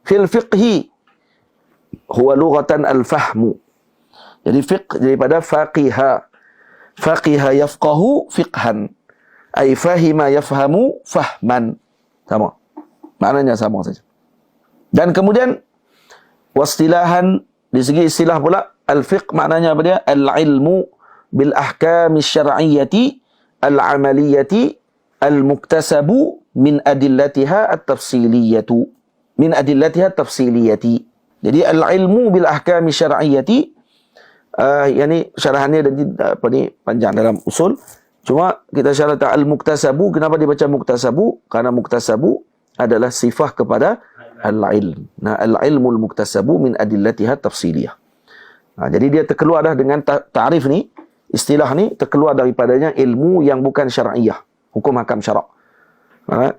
Fil fiqhi huwa lughatan al-fahmu. Jadi fiqh daripada faqiha. Faqiha yafqahu fiqhan. Ay fahima yafhamu fahman. Sama. Maknanya sama saja. Dan kemudian wastilahan, di segi istilah pula, al-fiqh maknanya apa dia? Al-ilmu bil ahkam syar'iyyati al-amaliyati al-muktasabu min adillatiha at-tafsiliyatu. Min adillatiha at-tafsiliyati. Jadi al-ilmu bil ahkam syar'iyyati, yani syarahannya panjang dalam usul. Cuma kita syarah al-muktasabu. Kenapa dibaca muktasabu? Karena muktasabu adalah sifah kepada al-ilm. Nah, al-ilmul muktasabu min adillatiha tafsiliyah. Jadi dia terkeluar dah dengan ta'rif ni, istilah ni terkeluar daripadanya ilmu yang bukan syar'iyah, hukum hakam syarak.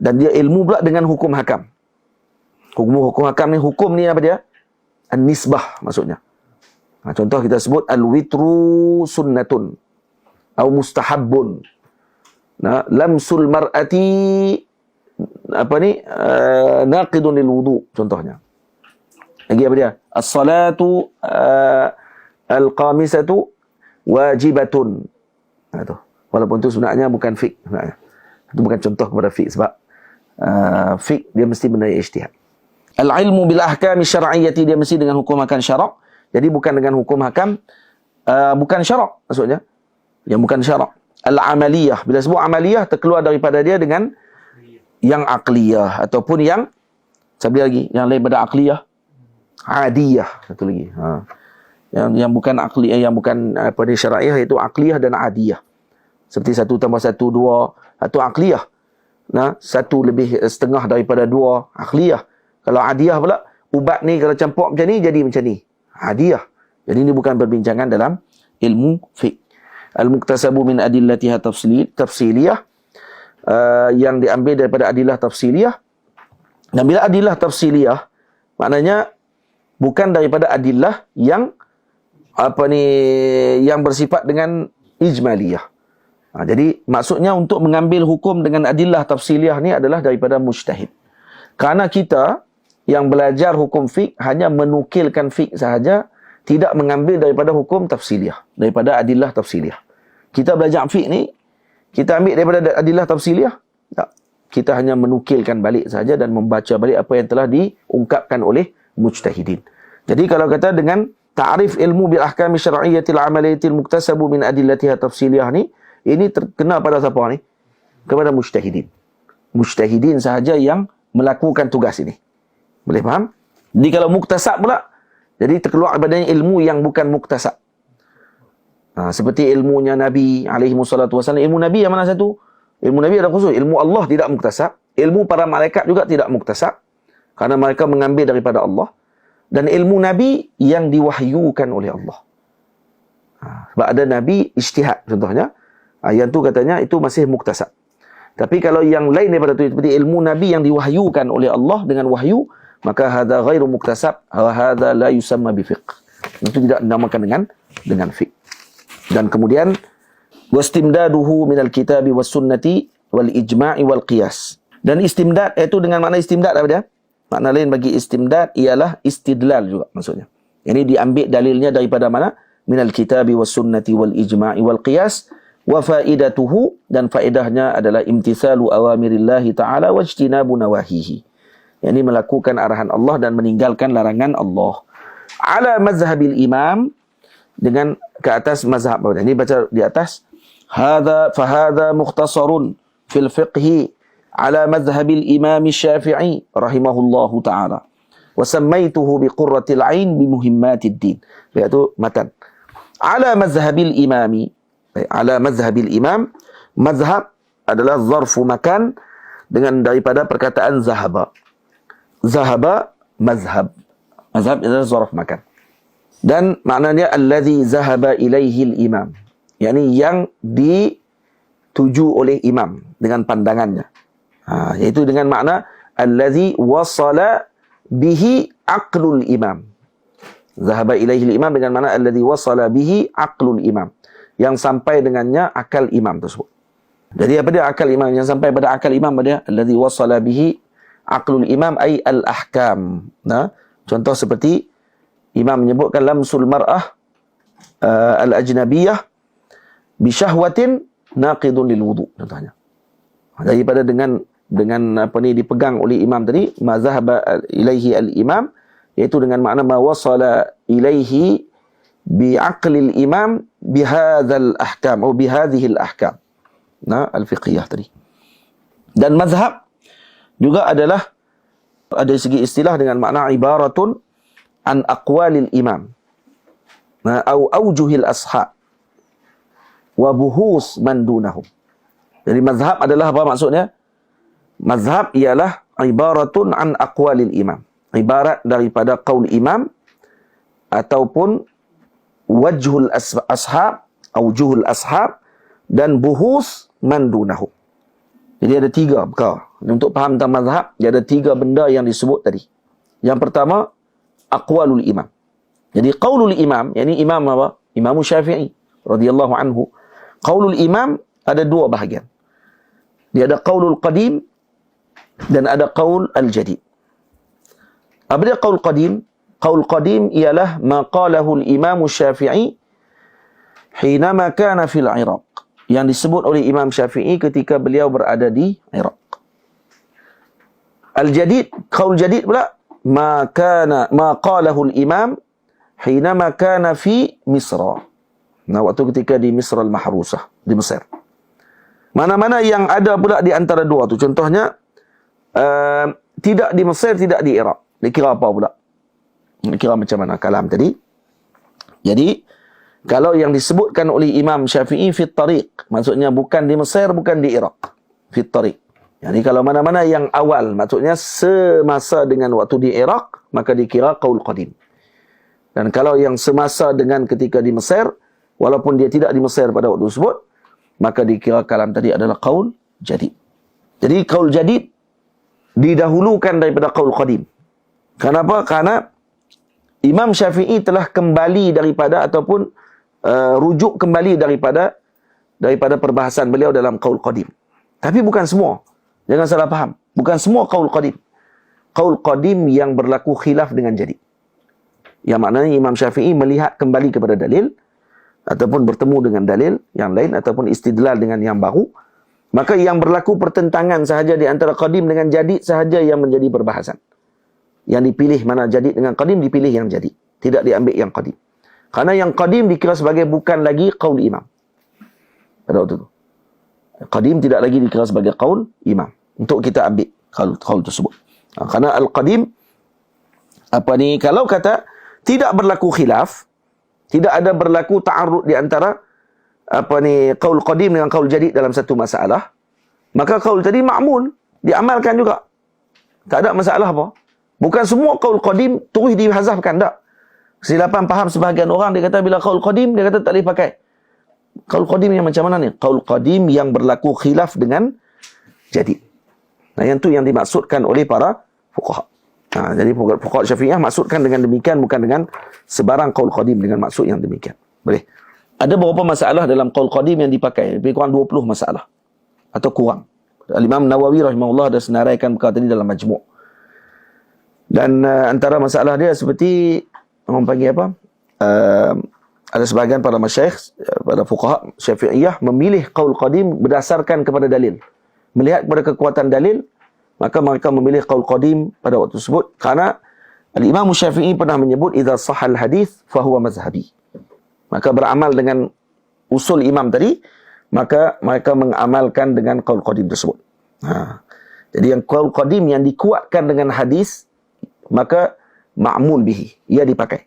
Dan dia ilmu pula dengan hukum hakam. Hukum hakam ni, hukum ni apa dia? An-nisbah maksudnya. Contoh kita sebut al-witru sunnatun atau mustahabbun. Lamsul mar'ati naqidun lil wudu, contohnya. Lagi apa dia? As-salatu al-qamisatu wajibatun. Itu. Walaupun itu sebenarnya bukan fiqh. Itu bukan contoh kepada fiqh, sebab fiqh dia mesti benda ijtihad. Al-ilmu bil ahkam syar'iyyati, dia mesti dengan hukum hakam syarak. Jadi bukan dengan hukum hakam bukan syarak maksudnya. Yang bukan syarak. Al-amaliyah, bila sebut amaliyah terkeluar daripada dia dengan yang aqliyah ataupun yang sabda lagi, yang lain pada aqliyah, adiyah, satu lagi. Yang bukan aqliyah, yang bukan syar'iyah, iaitu aqliyah dan adiyah. Seperti 1 tambah 1 2, atau aqliyah. Nah, 1 lebih setengah daripada 2, aqliyah. Kalau adiyah pula, ubat ni kalau campur macam ni jadi macam ni, adiyah. Jadi ini bukan perbincangan dalam ilmu fiqh. Al-muktasabu min adillatiha tafsiliyah, yang diambil daripada adillah tafsiliyah. Dan bila adillah tafsiliyah, maknanya bukan daripada adillah yang yang bersifat dengan ijmaliyah. Jadi maksudnya untuk mengambil hukum dengan adillah tafsiliyah ni adalah daripada mujtahid. Kerana kita yang belajar hukum fiqh hanya menukilkan fiqh sahaja, tidak mengambil daripada hukum tafsiliyah, daripada adillah tafsiliyah. Kita belajar fiqh ni, kita ambil daripada adillah tafsiliyah? Tak. Kita hanya menukilkan balik saja dan membaca balik apa yang telah diungkapkan oleh mujtahidin. Jadi kalau kata dengan ta'rif ilmu bil ahkam syar'iyyatil amaliyatil muktasabu min adillatiha tafsiliyah ni, ini terkena pada siapa ni? Kepada mujtahidin. Mujtahidin sahaja yang melakukan tugas ini. Boleh faham? Jadi kalau muktasab pula, jadi terkeluar daripada ilmu yang bukan muktasab. Seperti ilmunya Nabi alaihi wassalatu wassalam. Ilmu Nabi yang mana satu? Ilmu Nabi ada khusus. Ilmu Allah tidak muktasab. Ilmu para malaikat juga tidak muktasab. Kerana mereka mengambil daripada Allah. Dan ilmu Nabi yang diwahyukan oleh Allah. Sebab ada Nabi ijtihad contohnya. Yang tu katanya itu masih muktasab. Tapi kalau yang lain daripada itu, seperti ilmu Nabi yang diwahyukan oleh Allah dengan wahyu, maka hadza ghairu muktasab wa hadza la yusamma bi fiqh. Itu tidak dinamakan dengan fiqh. Dan kemudian wastimdaduhu minal kitabi was sunnati wal ijma'i wal qiyas. Dan istimdad itu dengan makna istimdad apa dia? Makna lain bagi istimdad ialah istidlal juga maksudnya. Ini diambil dalilnya daripada mana? Minal kitabi was sunnati wal ijma'i wal qiyas. Wa faidatuhu, dan faedahnya adalah imtithalu awamirillahi ta'ala wa ijtinabu nawahihi. Ini melakukan arahan Allah dan meninggalkan larangan Allah. Ala mazhabil imam, dengan ke atas mazhab. Ini baca di atas. Fahadha mukhtasarun fil fiqhi ala mazhabil imam Syafi'i rahimahullahu ta'ala. Wa sammaituhu biqurratil ain bimuhimmatid din. Iaitu matan. Ala mazhabil imami. Ala mazhabil imam. Mazhab adalah zarfu makan dengan daripada perkataan zahaba. Zahaba mazhab. Mazhab adalah zarf makan. Dan maknanya allazi zahaba ilaihi al-imam. yakni yang dituju oleh imam dengan pandangannya. Iaitu dengan makna allazi wasala bihi aqlul imam. Zahaba ilaihi al-imam dengan makna allazi wasala bihi aqlul imam. Yang sampai dengannya akal imam tersebut. Jadi apa dia akal imam? Yang sampai pada akal imam apa dia? Allazi wasala bihi aqlul imam ay al-ahkam. Nah, contoh seperti imam menyebutkan lamsul mar'ah al-ajnabiyah bi syahwatin naqidun lil wudu, contohnya. Daripada dengan apa ni dipegang oleh imam tadi, mazhaba ilaihi al-imam, iaitu dengan makna ma wasala ilaihi bi aqlil imam bi hadzal ahkam atau bi hadhihi al-ahkam. Nah, al-fiqhiyah tadi. Dan mazhab juga adalah ada segi istilah dengan makna ibaratun an aqwalil imam. Nah, au aujuhil ashab wa buhus man dunahum. Jadi mazhab adalah apa maksudnya? Mazhab ialah ibaratun an aqwalil imam. Ibarat daripada qaul imam ataupun wajhul ashab, aujuhul ashab dan buhus man dunahum. Jadi ada 3 perkara. Untuk faham tentang mazhab, dia ada 3 benda yang disebut tadi. Yang pertama, aqwalul imam. Jadi qaulul imam, yakni imam apa? Imam Syafi'i radhiyallahu anhu. Qaulul imam ada 2 bahagian. Dia ada qaulul qadim dan ada qaul al-jadid. Apa dia qaul qadim? Qaul qadim ialah ma qalahu al-imam Syafi'i hinama kana fil Iraq. Yang disebut oleh Imam Syafi'i ketika beliau berada di Iraq. Al-jadid, qaul jadid pula ma qalahu al-imam hinama kana fi Misra. Nah, waktu ketika di Misra al-Mahrusah, di Mesir. Mana-mana yang ada pula di antara 2 tu. Contohnya tidak di Mesir, tidak di Iraq. Dikira apa pula? Dikira macam mana kalam tadi? Jadi kalau yang disebutkan oleh Imam Syafi'i fit tariq, maksudnya bukan di Mesir, bukan di Iraq. Fit tariq. Jadi kalau mana-mana yang awal, maksudnya semasa dengan waktu di Iraq, maka dikira qaul qadim. Dan kalau yang semasa dengan ketika di Mesir, walaupun dia tidak di Mesir pada waktu tersebut, maka dikira kalam tadi adalah qaul jadid. Jadi qaul jadid didahulukan daripada qaul qadim. Kenapa? Karena Imam Syafi'i telah kembali daripada ataupun rujuk kembali daripada perbahasan beliau dalam qaul qadim. Tapi bukan semua. Jangan salah faham. Bukan semua qaul qadim. Qaul qadim yang berlaku khilaf dengan jadid. Yang maknanya Imam Syafi'i melihat kembali kepada dalil ataupun bertemu dengan dalil yang lain ataupun istidlal dengan yang baru, maka yang berlaku pertentangan sahaja di antara qadim dengan jadid sahaja yang menjadi perbahasan. Yang dipilih mana jadid dengan qadim, dipilih yang jadid, tidak diambil yang qadim. Karena yang qadim dikira sebagai bukan lagi qaul imam. Pada waktu itu qadim tidak lagi dikira sebagai qaul imam untuk kita ambil qaul tersebut. Karena al-qadim kalau kata tidak berlaku khilaf, tidak ada berlaku ta'arud di antara qaul qadim dengan qaul jadid dalam satu masalah, maka qaul tadi ma'mul, diamalkan juga. Tak ada masalah apa. Bukan semua qaul qadim terus dihazafkan, tak. Kesilapan faham sebahagian orang, dia kata bila qaul qadim, dia kata tak boleh pakai. Qaul qadim yang macam mana ni? Qaul qadim yang berlaku khilaf dengan jadid. Nah, yang tu yang dimaksudkan oleh para fuqaha. Jadi fuqaha Syafi'iyah maksudkan dengan demikian, bukan dengan sebarang qaul qadim dengan maksud yang demikian. Boleh. Ada beberapa masalah dalam qaul qadim yang dipakai, lebih kurang 20 masalah atau kurang. Al-Imam Nawawi rahimahullah ada senaraikan perkara tadi dalam Majmu'. Dan antara masalah dia seperti orang panggil apa? Ada sebahagian para masyayikh, para fuqaha Syafi'iyah memilih qaul qadim berdasarkan kepada dalil. Melihat kepada kekuatan dalil, maka mereka memilih qaul qadim pada waktu tersebut karena Al-Imam Syafi'i pernah menyebut idza sahal hadis fa huwa mazhabi. Maka beramal dengan usul imam tadi, maka mereka mengamalkan dengan qaul qadim tersebut. Jadi yang qaul qadim yang dikuatkan dengan hadis, maka ma'mul bihi, ia dipakai.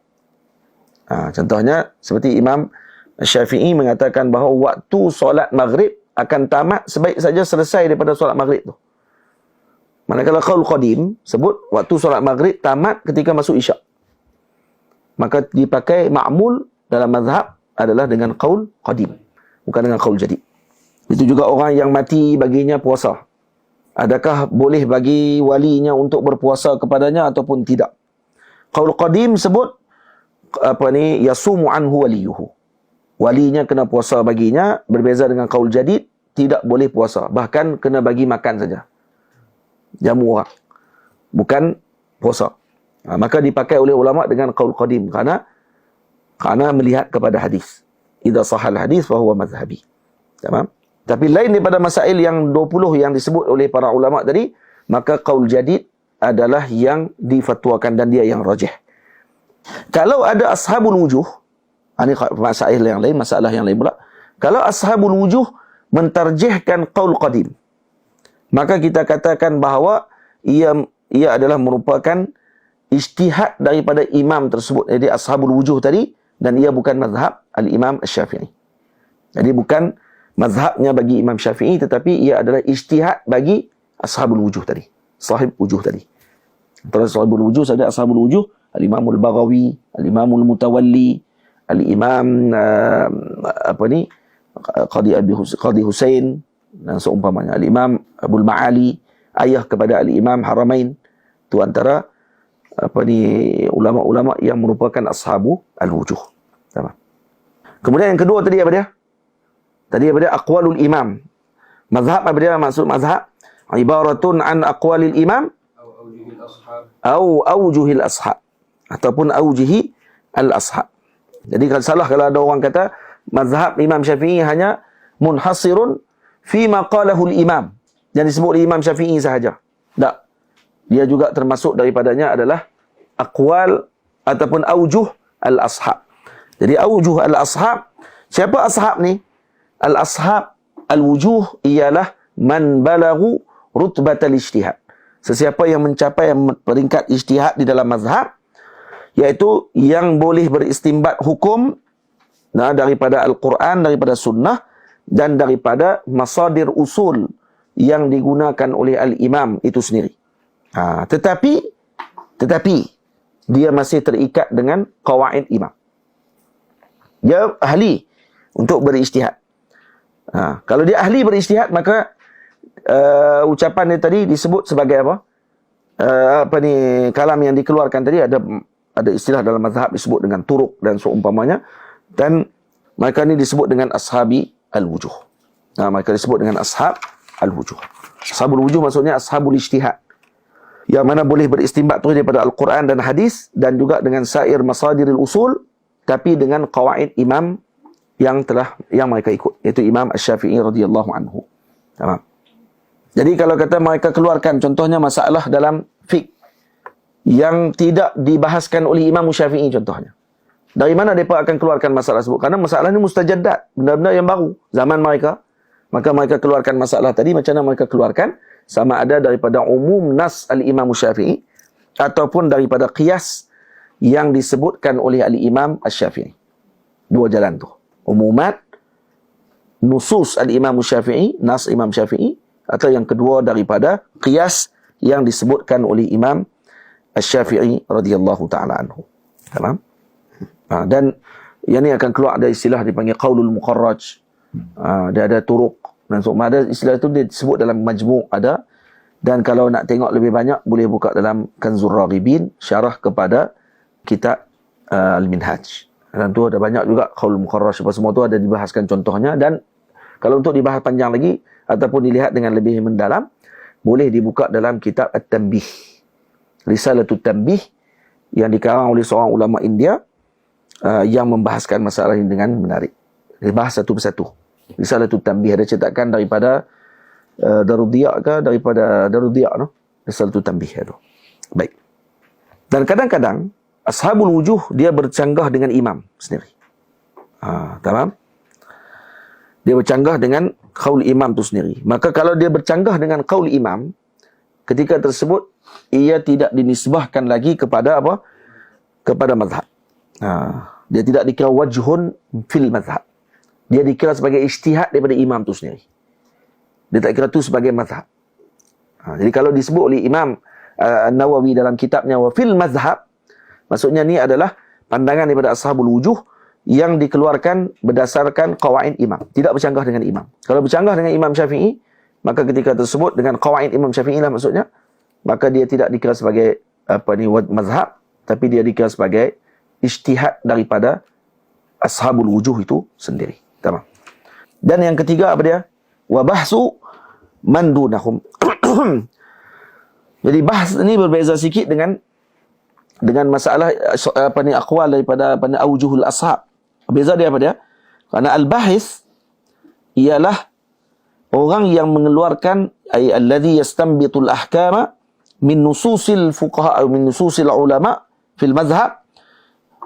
Contohnya seperti Imam Syafi'i mengatakan bahawa waktu solat maghrib akan tamat sebaik saja selesai daripada solat maghrib tu. Manakala qaul qadim sebut waktu solat maghrib tamat ketika masuk isyak, maka dipakai ma'mul dalam mazhab adalah dengan qaul qadim, bukan dengan qaul jadid. Itu juga orang yang mati baginya puasa, adakah boleh bagi walinya untuk berpuasa kepadanya ataupun tidak? Qaul qadim sebut yasumu anhu waliyuhu, walinya kena puasa baginya. Berbeza dengan qaul jadid, tidak boleh puasa, bahkan kena bagi makan saja, jamu orang. bukan puasa. Maka dipakai oleh ulama dengan qaul qadim kerana melihat kepada hadis. Idza sahal hadis fa huwa mazhabi. Tamam? Tapi lain daripada masail yang 20 yang disebut oleh para ulama tadi, maka qaul jadid adalah yang difatwakan dan dia yang rajih. Kalau ada ashabul wujuh, ini masalah yang lain pula. Kalau ashabul wujuh mentarjihkan qaul qadim, maka kita katakan bahawa ia adalah merupakan ijtihad daripada imam tersebut, jadi ashabul wujuh tadi, dan ia bukan mazhab al-Imam Asy-Syafi'i. Jadi bukan mazhabnya bagi Imam Syafi'i, tetapi ia adalah ijtihad bagi ashabul wujuh tadi, sahib wujuh tadi. Antara sahibul wujuh saja ashabul wujuh, al-Imam al-Baghawi, al-Imam al-Mutawalli, al-Imam Qadi Husain dan seumpamanya, al-Imam Abul Ma'ali, ayah kepada al-Imam Haramain. Itu antara ulama-ulama yang merupakan ashabu al-wujuh. Tamam. Kemudian yang kedua tadi apa dia? Tadi apa dia? Aqwalul imam. Mazhab apa dia? Maksud mazhab ibaratun an aqwalil imam au aujuhil ashab ataupun aujihi al-ashab. Jadi kalau salah kalau ada orang kata mazhab Imam Syafi'i hanya munhasirun fi ma qalahu al-imam, yang disebut oleh Imam Syafi'i sahaja. Tak. Dia juga termasuk daripadanya adalah aqwal ataupun aujuh al-ashab. Jadi aujuh al-ashab, siapa ashab ni? Al-ashab al-wujuh ialah man balaghu rutbatal ijtihad. Sesiapa yang mencapai peringkat ijtihad di dalam mazhab, iaitu yang boleh beristimbat hukum daripada Al-Quran, daripada sunnah dan daripada masadir usul yang digunakan oleh al-imam itu sendiri. Tetapi dia masih terikat dengan qawaid imam. Dia ahli untuk berijtihad. Kalau dia ahli berijtihad, maka ucapan dia tadi disebut sebagai apa? Kalam yang dikeluarkan tadi ada istilah dalam mazhab disebut dengan turuk dan seumpamanya, dan mereka ni disebut dengan ashabi al-wujuh. Mereka disebut dengan ashab al-wujuh. Ashabul wujuh maksudnya ashabul ijtihad, yang mana boleh beristimbat terus daripada Al-Quran dan hadis dan juga dengan sair masadiril usul, tapi dengan qawaid imam yang mereka ikut, iaitu Imam Asy-Syafi'i radhiyallahu anhu. Tamam. Jadi kalau kata mereka keluarkan contohnya masalah dalam fiqh yang tidak dibahaskan oleh Imam Syafi'i contohnya, dari mana mereka akan keluarkan masalah tersebut? Karena masalah ini mustajaddat, benda-benda yang baru zaman mereka. Maka mereka keluarkan masalah tadi, macam mana mereka keluarkan? Sama ada daripada umum nas al-Imam Syafi'i ataupun daripada qiyas yang disebutkan oleh al-Imam Asy-Syafi'i. Dua jalan tu. Umumat nusus al-Imam Syafi'i, nas Imam Syafi'i, atau yang kedua daripada qiyas yang disebutkan oleh Imam Asy-Syafi'i radhiyallahu taala anhu. Tamam? Dan yang ni akan keluar ada istilah dipanggil qaulul muqarraj. Dia ada turuk dan ada istilah itu disebut dalam majmu' ada. Dan kalau nak tengok lebih banyak boleh buka dalam Kanzur Raghibin, syarah kepada kitab Al-Minhaj. Dan tu ada banyak juga qaulul muqarraj, semua tu ada dibahaskan contohnya. Dan kalau untuk dibahas panjang lagi ataupun dilihat dengan lebih mendalam, boleh dibuka dalam kitab At-Tanbih, Risalatut Tanbih, yang dikarang oleh seorang ulama India yang membahaskan masalah ini dengan menarik. Dibahas satu persatu. Risalatut Tanbih ada cetakan daripada Darudhiya ke, daripada Darudhiya, no? Risalatut Tanbih itu. Baik. Dan kadang-kadang ashabul wujuh dia bercanggah dengan imam sendiri. Tamam? Dia bercanggah dengan qaul imam tu sendiri. Maka kalau dia bercanggah dengan qaul imam, ketika tersebut ia tidak dinisbahkan lagi kepada apa? Kepada mazhab. Dia tidak dikira wajhun fil mazhab. Dia dikira sebagai ijtihad daripada imam tu sendiri. Dia tak kira tu sebagai mazhab. Jadi kalau disebut oleh Imam An-Nawawi dalam kitabnya wa fil mazhab, maksudnya ni adalah pandangan daripada ashabul wujuh yang dikeluarkan berdasarkan qawaid imam, tidak bercanggah dengan imam. Kalau bercanggah dengan Imam Syafi'i, maka ketika tersebut dengan qawaid Imam Syafi'i lah maksudnya, maka dia tidak dikira sebagai mazhab, tapi dia dikira sebagai ijtihad daripada ashabul wujuh itu sendiri. Tamam. Dan yang ketiga apa dia? Wa bahsu man dunahum. Jadi bahas ni berbeza sikit dengan masalah aqwal daripada aujuhul ashab. Beza dia apa dia? Kerana al-bahis ialah orang yang mengeluarkan alladhi yastanbitul ahkama min nususil fuqaha atau min nususil ulama fil madhhab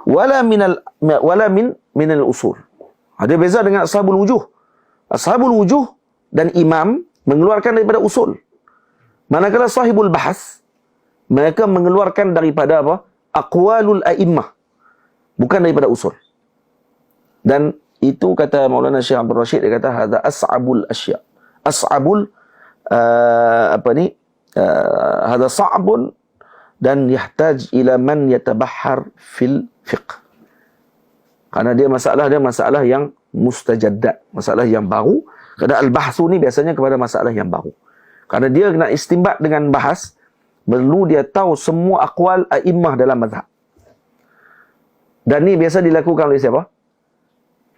wala min al-usul. Ada beza dengan ashabul wujuh. Ashabul wujuh dan imam mengeluarkan daripada usul. Manakala sahibul bahas, mereka mengeluarkan daripada apa? Aqwalul a'immah. Bukan daripada usul. Dan itu kata Maulana Syekh Abdul Rashid, dia kata hadza as'abul asya. As'abul hadza sa'bun dan yahtaj ila man yatabahhar fil fiqh. Karena dia masalah yang mustajaddat, masalah yang baru. Kerana al-bahsu ni biasanya kepada masalah yang baru. Kerana dia nak istinbat dengan bahas, perlu dia tahu semua aqwal a'immah dalam mazhab. Dan ni biasa dilakukan oleh siapa?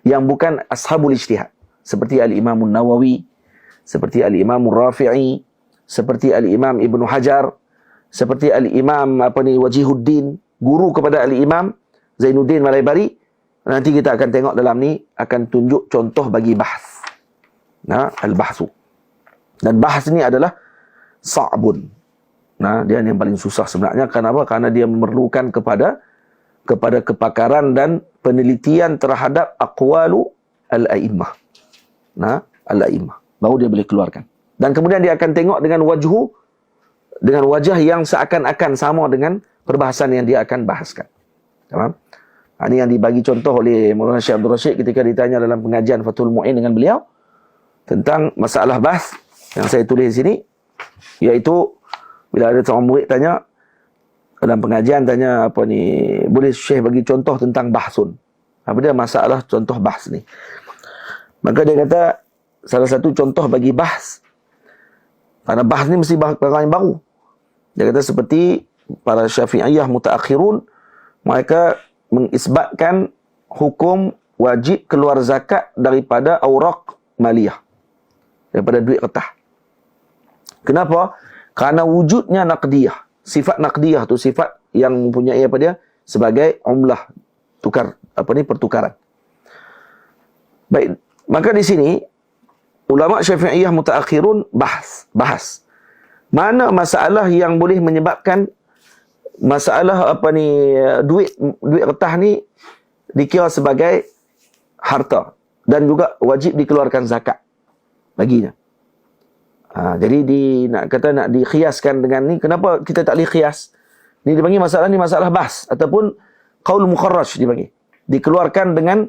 Yang bukan ashabul ijtihad. Seperti Al-Imam Nawawi, seperti Al-Imam Rafi'i, seperti Al-Imam Ibn Hajar, seperti Al-Imam Wajihuddin, guru kepada Al-Imam Zainuddin Malaybari. Nanti kita akan tengok dalam ni, akan tunjuk contoh bagi bahas. Nah, al-bahsu. Dan bahas ni adalah sa'bun. Nah, dia yang paling susah sebenarnya. Kenapa? Karena dia memerlukan kepada kepakaran dan penelitian terhadap aqwalu al-a'immah. Nah, al-a'immah. Baru dia boleh keluarkan. Dan kemudian dia akan tengok dengan wajah yang seakan-akan sama dengan perbahasan yang dia akan bahaskan. Faham? Ini yang dibagi contoh oleh Maulana Syekh Abdul Rashid ketika ditanya dalam pengajian Fathul Mu'in dengan beliau tentang masalah bahas yang saya tulis di sini, iaitu bila ada seorang murid tanya dalam pengajian, tanya boleh Syekh bagi contoh tentang bahsun, apa dia masalah contoh bahas ni. Maka dia kata salah satu contoh bagi bahas, kerana bahas ni mesti perkara yang baru. Dia kata seperti para Syafi'iyah mutaakhirun, mereka mengisbatkan hukum wajib keluar zakat daripada awraq maliyah, daripada duit kertas. Kenapa? Kerana wujudnya naqdiyah. Sifat naqdiyah tu sifat yang mempunyai apa dia? Sebagai umlah, pertukaran. Baik, maka di sini ulama Syafi'iyah mutaakhirun bahas. Mana masalah yang boleh menyebabkan masalah duit kertas ni dikira sebagai harta dan juga wajib dikeluarkan zakat baginya. Jadi nak dikhiaskan dengan ni. Kenapa kita tak boleh khias? Ni dipanggil masalah ni masalah bahas ataupun qaul mukharraj dipanggil. Dikeluarkan dengan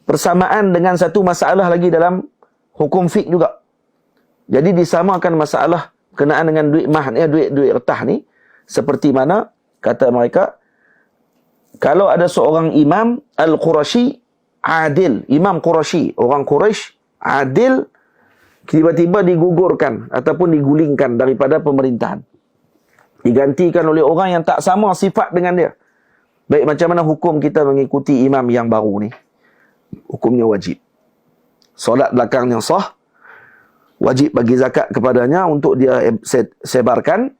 persamaan dengan satu masalah lagi dalam hukum fiqh juga. Jadi disamakan masalah berkenaan dengan duit duit kertas ni, seperti mana kata mereka, kalau ada seorang imam al-Qurashi adil, imam Qurashi, orang Quraisy adil, tiba-tiba digugurkan ataupun digulingkan daripada pemerintahan, digantikan oleh orang yang tak sama sifat dengan dia. Baik, macam mana hukum kita mengikuti imam yang baru ni? Hukumnya wajib. Solat belakangnya sah, wajib bagi zakat kepadanya untuk dia sebarkan,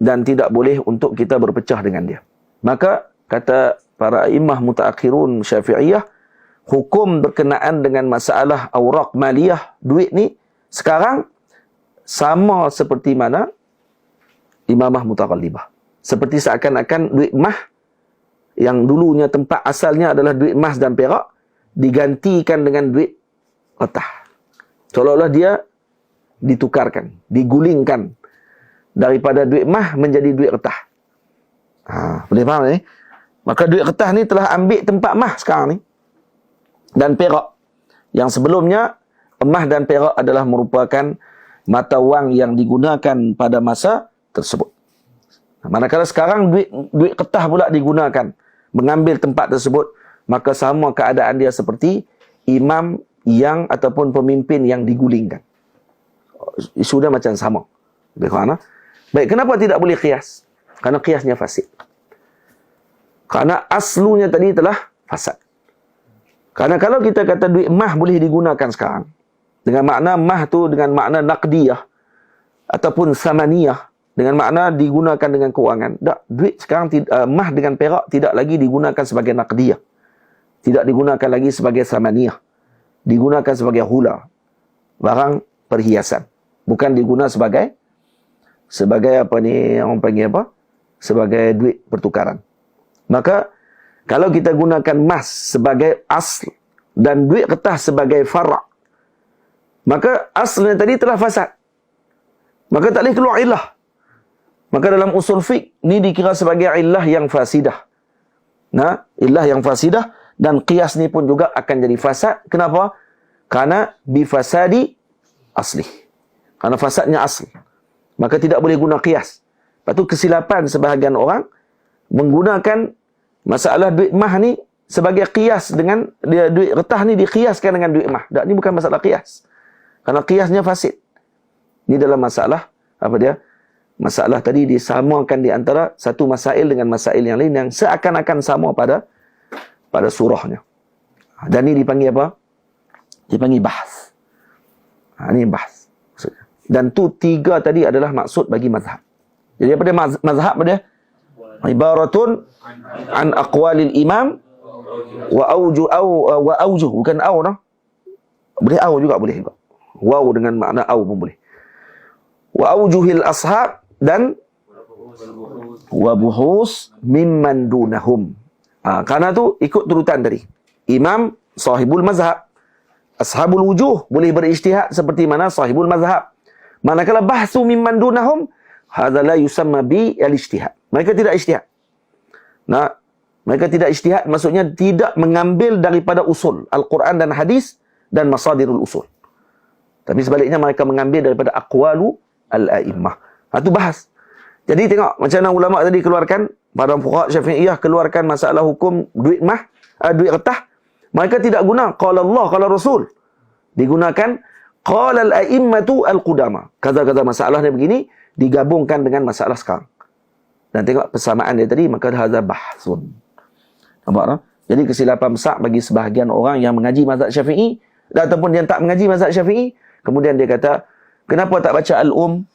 dan tidak boleh untuk kita berpecah dengan dia. Maka kata para imam mutaakhirun Syafi'iyah, hukum berkenaan dengan masalah awraq maliyah, duit ni sekarang sama seperti mana imamah mutaqallibah. Seperti seakan-akan duit mah yang dulunya tempat asalnya adalah duit emas dan perak digantikan dengan duit kertas. Seolah-olah dia ditukarkan, digulingkan daripada duit emas menjadi duit kertas. Boleh faham ni? Maka duit kertas ni telah ambil tempat emas sekarang ni dan perak. Yang sebelumnya emas dan perak adalah merupakan mata wang yang digunakan pada masa tersebut. Manakala sekarang duit kertas pula digunakan mengambil tempat tersebut, maka sama keadaan dia seperti imam yang ataupun pemimpin yang digulingkan. Isu dia macam sama. Baik, kenapa tidak boleh qiyas? Karena qiyasnya fasid. Karena aslunya tadi telah fasad. Karena kalau kita kata duit emas boleh digunakan sekarang, dengan makna mah tu dengan makna naqdiyah ataupun samaniyah, dengan makna digunakan dengan kewangan. Tak, duit sekarang emas dengan perak tidak lagi digunakan sebagai naqdiyah. Tidak digunakan lagi sebagai samaniyah. Digunakan sebagai hula. Barang perhiasan. Bukan digunakan sebagai apa ni, orang panggil apa? Sebagai duit pertukaran. Maka kalau kita gunakan emas sebagai asl dan duit kertas sebagai fara', maka aslnya tadi telah fasad. Maka tak boleh keluar illah. Maka dalam usul fiqh ni dikira sebagai illah yang fasidah. Nah, illah yang fasidah, dan qiyas ni pun juga akan jadi fasad. Kenapa? Karena bifasadi asli. Karena fasadnya asli. Maka tidak boleh guna qiyas. Lepas tu kesilapan sebahagian orang menggunakan masalah duit mah ni sebagai qiyas dengan duit retah ni diqiyaskan dengan duit mah. Tak, ni bukan masalah qiyas. Karena qiyasnya fasid. Ni dalam masalah apa dia? Masalah tadi disamakan di antara satu masail dengan masail yang lain yang seakan-akan sama pada surahnya. Dan ni dipanggil apa? Dipanggil bahas. Ini bahas. Dan tu tiga tadi adalah maksud bagi mazhab. Jadi apa dia mazhab dia? Ibaratun an aqwalil imam wa aujuh, bukan au noh. Boleh au juga boleh juga. Waw dengan makna au pun boleh. Wa aujuhil ashab dan wa buhus mimman dunahum. Karena tu ikut turutan tadi. Imam sahibul mazhab, ashabul wujuh boleh berijtihad seperti mana sahibul mazhab. Manakala bahsu mimman dunahum, hadza la yusamma bi al-ijtihad. Mereka tidak ijtihad. Nah, mereka tidak ijtihad maksudnya tidak mengambil daripada usul Al-Quran dan hadis dan masadirul usul. Tapi sebaliknya mereka mengambil daripada aqwalu al-a'immah. Itu bahas. Jadi tengok macam mana ulama tadi keluarkan, para fuqaha Syafi'iyah keluarkan masalah hukum duit mah, duit retah. Mereka tidak guna qala Allah, qala Rasul. Digunakan qala al-a'immatu al-qudama. Kata-kata masalahnya begini digabungkan dengan masalah sekarang. Dan tengok persamaan dia tadi, maka hadza bahsun. Nampak tak? Jadi kesilapan besar bagi sebahagian orang yang mengaji mazhab Syafi'i ataupun yang tak mengaji mazhab Syafi'i, kemudian dia kata, kenapa tak baca al-um?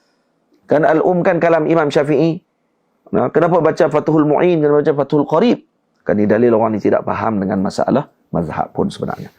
Kan al-um kan kalam Imam Syafi'i. Nah, kenapa baca Fathul Mu'in, kenapa baca Fathul Qarib? Kan ini dalil orang ni tidak faham dengan masalah mazhab pun sebenarnya.